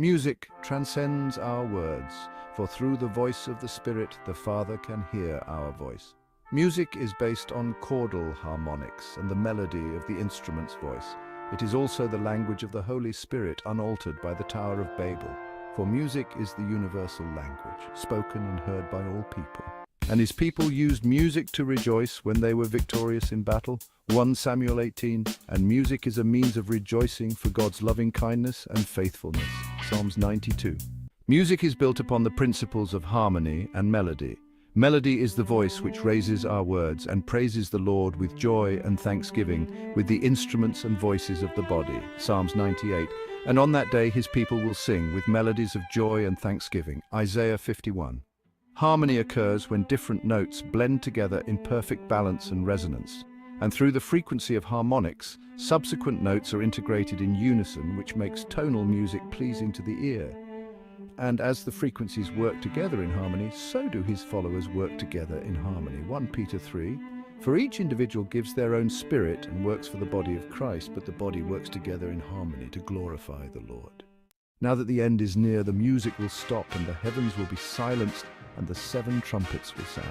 Music transcends our words, for through the voice of the Spirit the Father can hear our voice. Music is based on chordal harmonics and the melody of the instrument's voice. It is also the language of the Holy Spirit, unaltered by the Tower of Babel. For music is the universal language, spoken and heard by all people. And his people used music to rejoice when they were victorious in battle. 1 Samuel 18. And music is a means of rejoicing for God's loving kindness and faithfulness. Psalms 92. Music is built upon the principles of harmony and melody. Melody is the voice which raises our words and praises the Lord with joy and thanksgiving, with the instruments and voices of the body. Psalms 98. And on that day his people will sing with melodies of joy and thanksgiving. Isaiah 51. Harmony occurs when different notes blend together in perfect balance and resonance. And through the frequency of harmonics, subsequent notes are integrated in unison, which makes tonal music pleasing to the ear. And as the frequencies work together in harmony, so do his followers work together in harmony. 1 Peter 3. For each individual gives their own spirit and works for the body of Christ, but the body works together in harmony to glorify the Lord. Now that the end is near, the music will stop and the heavens will be silenced and the 7 trumpets will sound.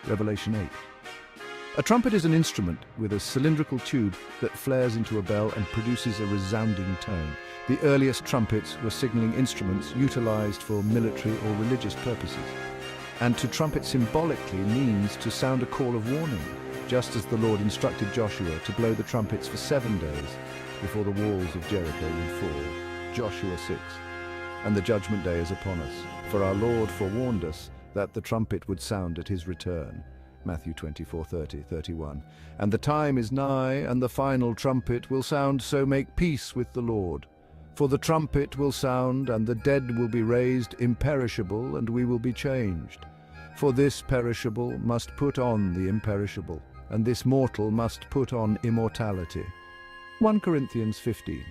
Revelation 8. A trumpet is an instrument with a cylindrical tube that flares into a bell and produces a resounding tone. The earliest trumpets were signaling instruments utilized for military or religious purposes. And to trumpet symbolically means to sound a call of warning, just as the Lord instructed Joshua to blow the trumpets for 7 days before the walls of Jericho would fall. Joshua 6. And the judgment day is upon us, for our Lord forewarned us that the trumpet would sound at his return. Matthew 24:30, 31. And the time is nigh, and the final trumpet will sound, so make peace with the Lord. For the trumpet will sound, and the dead will be raised imperishable, and we will be changed. For this perishable must put on the imperishable, and this mortal must put on immortality. 1 Corinthians 15.